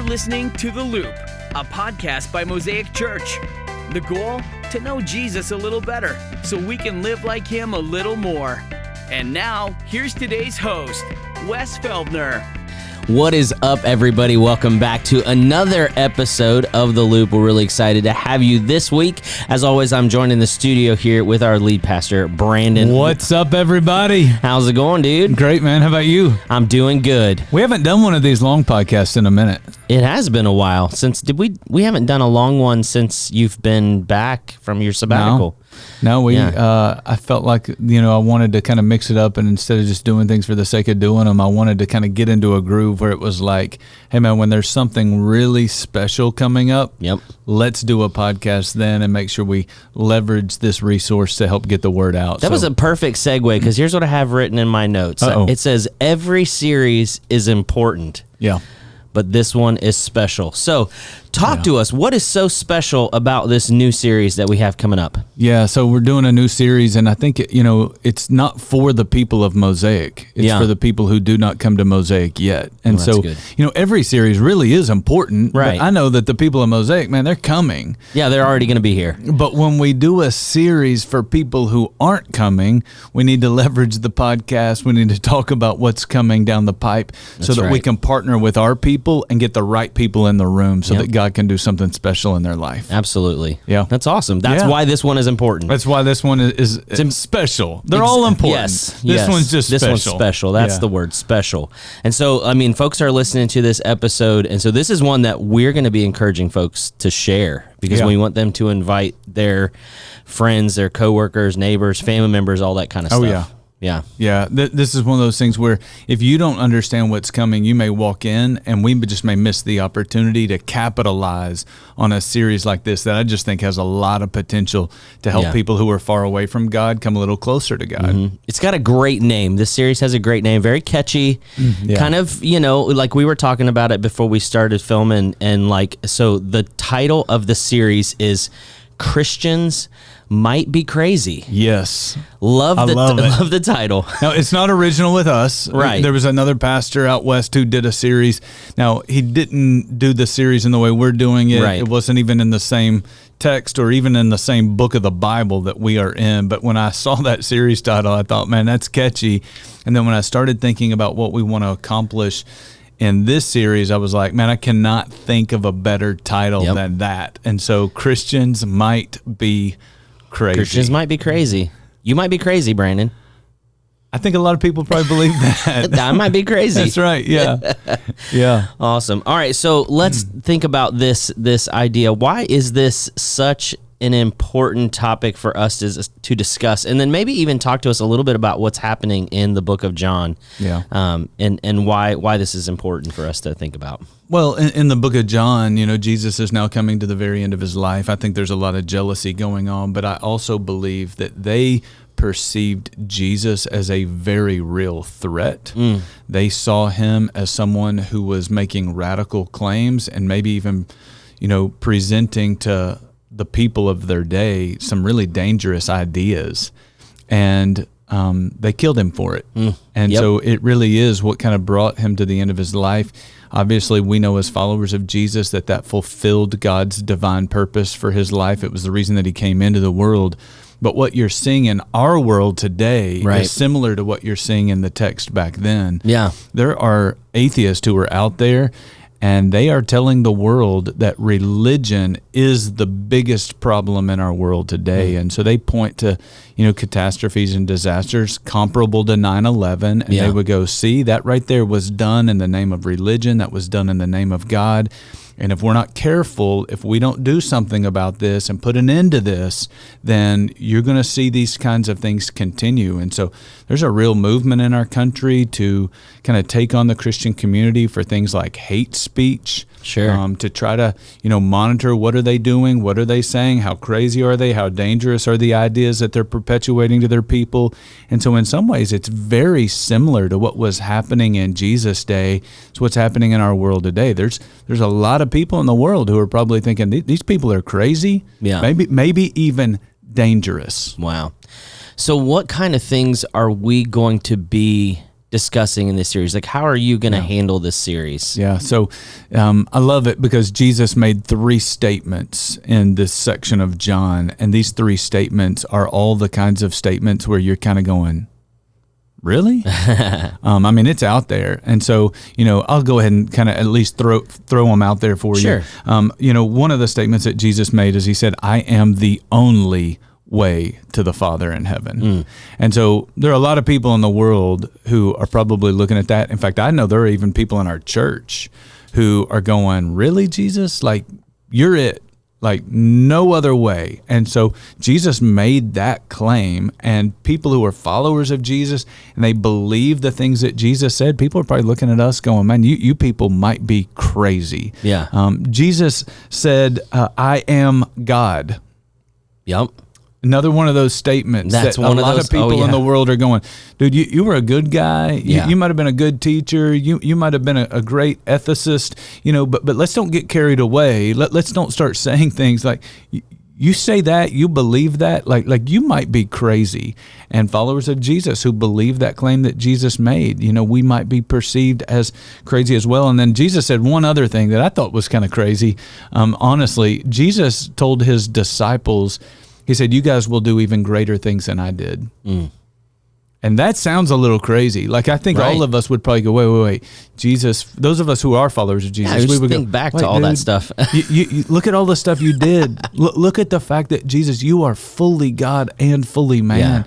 listening to The Loop, a podcast by Mosaic Church. The goal? To know Jesus a little better so we can live like him a little more. And now, here's today's host, Wes Feldner. What is up, everybody? Welcome back to another episode of The Loop. We're really excited to have you this week. As always, I'm joined in the studio here with our lead pastor, Brandon. What's up, everybody? How's it going, dude? Great, man. How about you? I'm doing good. We haven't done one of these long podcasts in a minute. It has been a while since we haven't done a long one since you've been back from your sabbatical. No, I felt like, I wanted to kind of mix it up, and instead of just doing things for the sake of doing them, I wanted to kind of get into a groove where it was like, hey, man, when there's something really special coming up, let's do a podcast then and make sure we leverage this resource to help get the word out. That was a perfect segue, because here's what I have written in my notes. It says, every series is important. Yeah. But this one is special. So talk to us. What is so special about this new series that we have coming up? Yeah, so we're doing a new series, and I think, it's not for the people of Mosaic. It's for the people who do not come to Mosaic yet. And so, good. Every series really is important. Right. But I know that the people of Mosaic, man, they're coming. Yeah, they're already going to be here. But when we do a series for people who aren't coming, we need to leverage the podcast. We need to talk about what's coming down the pipe so that we can partner with our people and get the right people in the room so that God can do something special in their life. Absolutely. Yeah. That's awesome. That's why this one is important. That's why this one is special. They're all important. Yes. This one's just special. This one's special. That's the word, special. And so, folks are listening to this episode, and so this is one that we're going to be encouraging folks to share, because we want them to invite their friends, their coworkers, neighbors, family members, all that kind of stuff. Oh, yeah. Yeah. Yeah. This is one of those things where if you don't understand what's coming, you may walk in and we just may miss the opportunity to capitalize on a series like this that I just think has a lot of potential to help people who are far away from God come a little closer to God. Mm-hmm. It's got a great name. This series has a great name, very catchy, kind of, like we were talking about it before we started filming. And so the title of the series is Christians Might Be Crazy. Yes. Love the title. Now, it's not original with us. Right. There was another pastor out west who did a series. Now, he didn't do the series in the way we're doing it. Right. It wasn't even in the same text or even in the same book of the Bible that we are in. But when I saw that series title, I thought, man, that's catchy. And then when I started thinking about what we want to accomplish in this series, I was like, man, I cannot think of a better title than that. And so Christians Might Be Crazy. Christians might be crazy. You might be crazy, Brandon. I think a lot of people probably believe that. I might be crazy. That's right. Yeah. Yeah. Awesome. All right. So let's think about this idea. Why is this such an important topic for us to discuss, and then maybe even talk to us a little bit about what's happening in the book of John, and why this is important for us to think about. Well, in the book of John, Jesus is now coming to the very end of his life. I think there's a lot of jealousy going on, but I also believe that they perceived Jesus as a very real threat. They saw him as someone who was making radical claims and maybe even, presenting to the people of their day some really dangerous ideas, and they killed him for it. And so it really is what kind of brought him to the end of his life. Obviously, we know as followers of Jesus that fulfilled God's divine purpose for his life. It was the reason that he came into the world. But what you're seeing in our world today is similar to what you're seeing in the text back then. Yeah. There are atheists who are out there, and they are telling the world that religion is the biggest problem in our world today. And so they point to, catastrophes and disasters comparable to 9/11. And they would go, see, that right there was done in the name of religion. That was done in the name of God. And if we're not careful, if we don't do something about this and put an end to this, then you're going to see these kinds of things continue. And so there's a real movement in our country to kind of take on the Christian community for things like hate speech. Sure. To try to, monitor what are they doing, what are they saying, how crazy are they, how dangerous are the ideas that they're perpetuating to their people. And so in some ways, it's very similar to what was happening in Jesus' day. It's what's happening in our world today. There's a lot of people in the world who are probably thinking, these people are crazy, maybe even dangerous. Wow. So what kind of things are we going to be discussing in this series? Like, how are you going to handle this series? Yeah, so I love it because Jesus made 3 statements in this section of John, and these 3 statements are all the kinds of statements where you're kind of going, really? I mean, it's out there. And so, I'll go ahead and kind of at least throw them out there for you. One of the statements that Jesus made is he said, I am the only way to the Father in heaven. And so there are a lot of people in the world who are probably looking at that. In fact, I know there are even people in our church who are going, really, Jesus? Like, you're it. Like, no other way. And so Jesus made that claim, and people who are followers of Jesus and they believe the things that Jesus said, people are probably looking at us going, man, you people might be crazy. Yeah. Jesus said, I am God. Yep. Another one of those statements That's that one a of lot those, of people in the world are going, dude, you were a good guy. You might have been a good teacher. You might have been a great ethicist, but let's don't get carried away. Let's don't start saying things like, you say that, you believe that, like you might be crazy. And followers of Jesus who believe that claim that Jesus made, we might be perceived as crazy as well. And then Jesus said one other thing that I thought was kind of crazy. Honestly, Jesus told his disciples, he said, you guys will do even greater things than I did. And that sounds a little crazy. Like, I think all of us would probably go, wait. Jesus, those of us who are followers of Jesus, we would think back to all that stuff. you look at all the stuff you did. Look at the fact that, Jesus, you are fully God and fully man.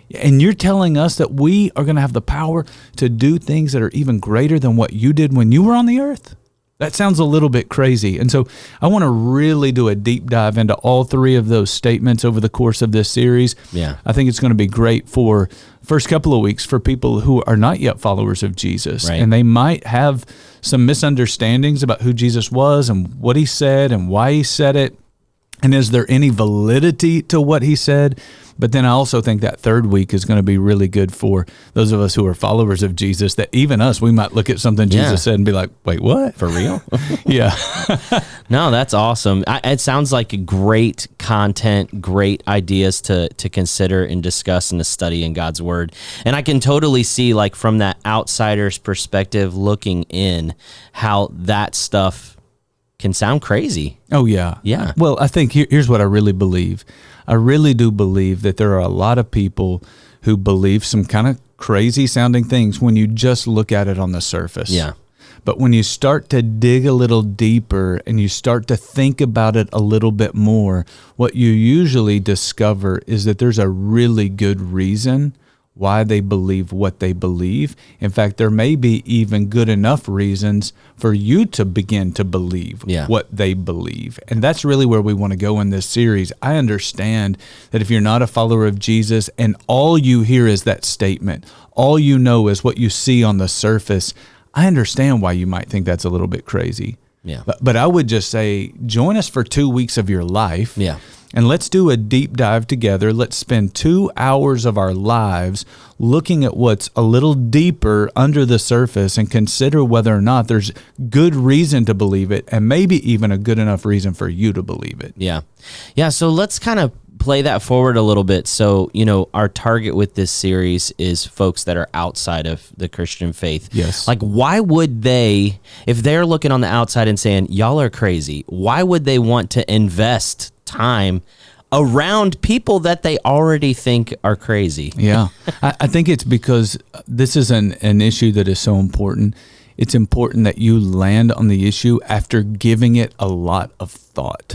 Yeah. And you're telling us that we are going to have the power to do things that are even greater than what you did when you were on the earth? That sounds a little bit crazy. And so I want to really do a deep dive into all 3 of those statements over the course of this series. Yeah. I think it's going to be great for first couple of weeks for people who are not yet followers of Jesus. Right. And they might have some misunderstandings about who Jesus was and what he said and why he said it. And is there any validity to what he said? But then I also think that third week is going to be really good for those of us who are followers of Jesus, that even us, we might look at something Jesus said and be like, wait, what? For real? Yeah. No, that's awesome. It sounds like great content, great ideas to consider and discuss and to study in God's Word. And I can totally see, like, from that outsider's perspective looking in, how that stuff can sound crazy. Oh, yeah. Yeah. Well, I think here's what I really believe. I really do believe that there are a lot of people who believe some kind of crazy sounding things when you just look at it on the surface. Yeah. But when you start to dig a little deeper and you start to think about it a little bit more, what you usually discover is that there's a really good reason why they believe what they believe. In fact, there may be even good enough reasons for you to begin to believe what they believe. And that's really where we want to go in this series. I understand that if you're not a follower of Jesus and all you hear is that statement, all you know is what you see on the surface, I understand why you might think that's a little bit crazy. Yeah. But I would just say, join us for 2 weeks of your life. Yeah. And let's do a deep dive together. Let's spend 2 hours of our lives looking at what's a little deeper under the surface and consider whether or not there's good reason to believe it, and maybe even a good enough reason for you to believe it. Yeah. Yeah. So let's kind of play that forward a little bit. So, our target with this series is folks that are outside of the Christian faith. Yes. Like, why would they, if they're looking on the outside and saying, y'all are crazy, why would they want to invest time around people that they already think are crazy? Yeah. I think it's because this is an issue that is so important. It's important that you land on the issue after giving it a lot of thought.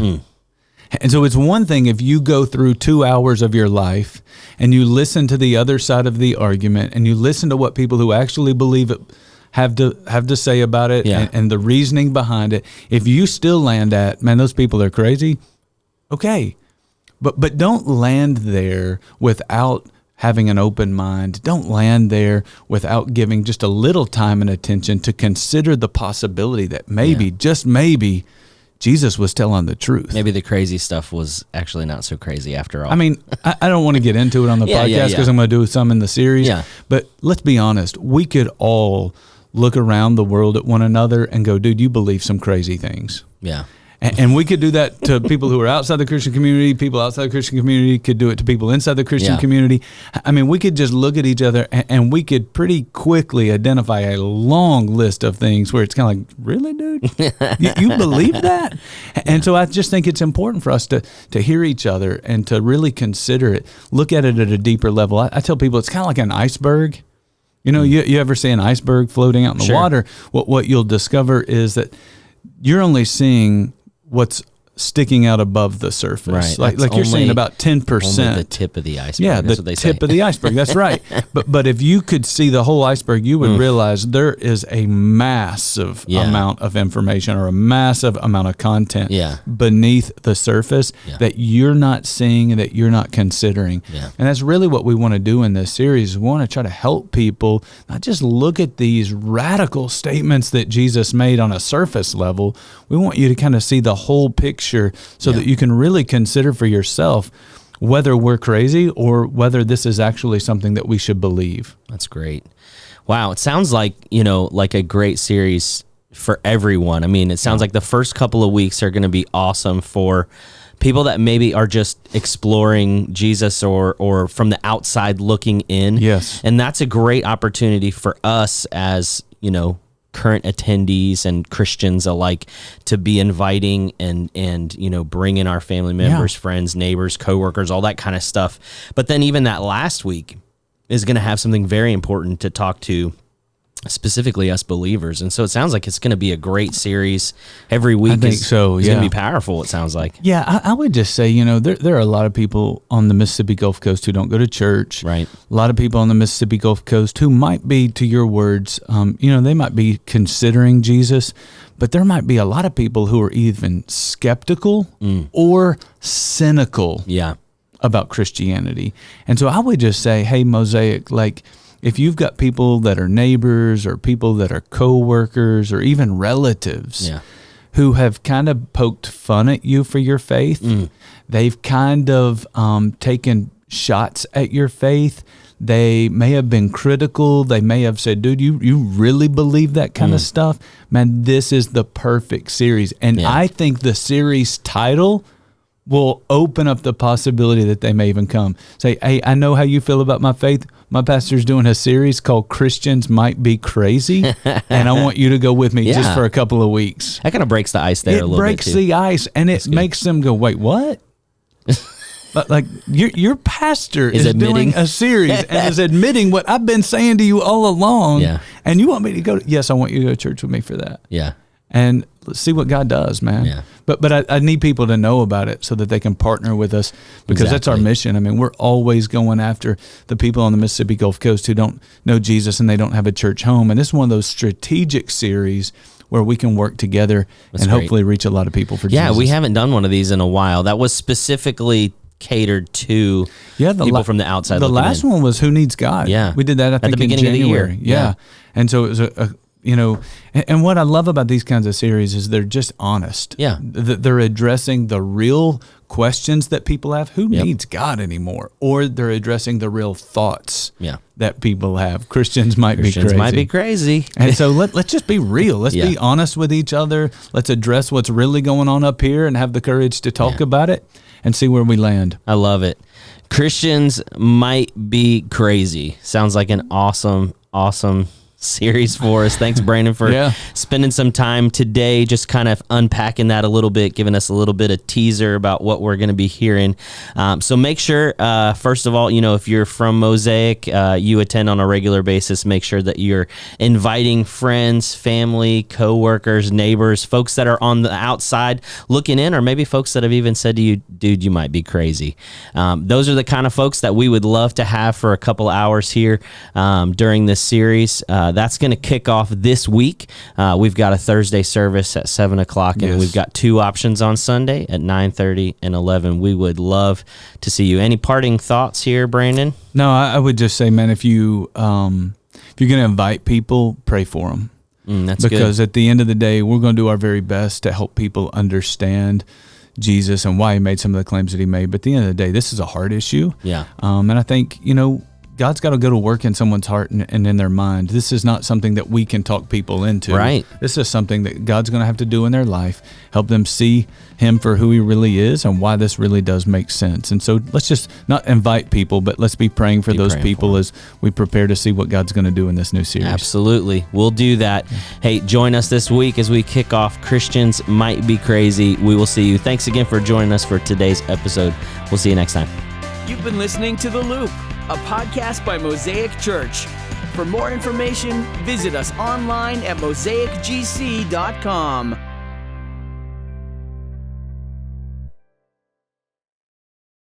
And so it's one thing if you go through 2 hours of your life and you listen to the other side of the argument and you listen to what people who actually believe it have to say about it and the reasoning behind it. If you still land at, man, those people are crazy, okay. But don't land there without having an open mind. Don't land there without giving just a little time and attention to consider the possibility that maybe, just maybe, Jesus was telling the truth. Maybe the crazy stuff was actually not so crazy after all. I mean, I don't want to get into it on the podcast because I'm going to do some in the series. Yeah. But let's be honest. We could all look around the world at one another and go, dude, you believe some crazy things. Yeah. And we could do that to people who are outside the Christian community. People outside the Christian community could do it to people inside the Christian community. I mean, we could just look at each other and we could pretty quickly identify a long list of things where it's kind of like, really, dude? you believe that? And so I just think it's important for us to hear each other and to really consider it, look at it at a deeper level. I tell people it's kind of like an iceberg. You know, you ever see an iceberg floating out in the water? What you'll discover is that you're only seeing what's sticking out above the surface. Right. Like you're seeing about 10%. Only the tip of the iceberg. Yeah, that's the what they tip say. of the iceberg. That's right. But if you could see the whole iceberg, you would realize there is a massive amount of information or a massive amount of content beneath the surface that you're not seeing and that you're not considering. Yeah. And that's really what we want to do in this series. We want to try to help people not just look at these radical statements that Jesus made on a surface level. We want you to kind of see the whole picture so that you can really consider for yourself whether we're crazy or whether this is actually something that we should believe. That's great. Wow. It sounds like, like a great series for everyone. I mean, it sounds like the first couple of weeks are going to be awesome for people that maybe are just exploring Jesus or from the outside looking in. Yes. And that's a great opportunity for us as, current attendees and Christians alike to be inviting and bring in our family members, friends, neighbors, coworkers, all that kind of stuff. But then even that last week is going to have something very important to talk to specifically us believers. And so it sounds like it's going to be a great series every week. I think so, It's going to be powerful, it sounds like. Yeah, I would just say, there are a lot of people on the Mississippi Gulf Coast who don't go to church. Right. A lot of people on the Mississippi Gulf Coast who might be, to your words, they might be considering Jesus, but there might be a lot of people who are even skeptical or cynical about Christianity. And so I would just say, hey, Mosaic, if you've got people that are neighbors or people that are co-workers or even relatives who have kind of poked fun at you for your faith, they've kind of taken shots at your faith, they may have been critical, they may have said, dude, you really believe that kind of stuff? Man, this is the perfect series. And I think the series title will open up the possibility that they may even come. Say, hey, I know how you feel about my faith. My pastor's doing a series called Christians Might Be Crazy, and I want you to go with me just for a couple of weeks. That kind of breaks the ice there a little bit. It breaks the ice, and it makes them go, wait, what? Like your pastor is doing a series and is admitting what I've been saying to you all along, and you want me to go? Yes, I want you to go to church with me for that. Yeah. And let's see what God does, man. Yeah. But I need people to know about it so that they can partner with us because that's our mission. I mean, we're always going after the people on the Mississippi Gulf Coast who don't know Jesus and they don't have a church home. And this is one of those strategic series where we can work together and hopefully reach a lot of people for Jesus. Yeah, we haven't done one of these in a while. That was specifically catered to people from the outside. The last one was Who Needs God? Yeah. We did that, I think, at the beginning in January. of the year. Yeah. And so it was and what I love about these kinds of series is they're just honest. Yeah. They're addressing the real questions that people have. Who needs God anymore? Or they're addressing the real thoughts that people have. Christians might be crazy. And so let's just be real. Let's be honest with each other. Let's address what's really going on up here and have the courage to talk about it and see where we land. I love it. Christians Might Be Crazy. Sounds like an awesome series for us. Thanks, Brandon, for spending some time today just kind of unpacking that a little bit, giving us a little bit of teaser about what we're going to be hearing. So make sure, first of all, if you're from Mosaic, you attend on a regular basis, make sure that you're inviting friends, family, coworkers, neighbors, folks that are on the outside looking in, or maybe folks that have even said to you, dude, you might be crazy. Those are the kind of folks that we would love to have for a couple hours here during this series. That's going to kick off this week. We've got a Thursday service at 7 o'clock, and we've got two options on Sunday at 9:30 and 11. We would love to see you. Any parting thoughts here, Brandon? No, I would just say, man, if you're going to invite people, pray for them. That's because good. At the end of the day, we're going to do our very best to help people understand Jesus and why he made some of the claims that he made. But at the end of the day, this is a hard issue. Yeah. And I think, God's got to go to work in someone's heart and in their mind. This is not something that we can talk people into. Right. This is something that God's going to have to do in their life, help them see him for who he really is and why this really does make sense. And so let's just not invite people, but let's be praying for those people as we prepare to see what God's going to do in this new series. Absolutely. We'll do that. Hey, join us this week as we kick off Christians Might Be Crazy. We will see you. Thanks again for joining us for today's episode. We'll see you next time. You've been listening to The Loop, a podcast by Mosaic Church. For more information, visit us online at mosaicgc.com.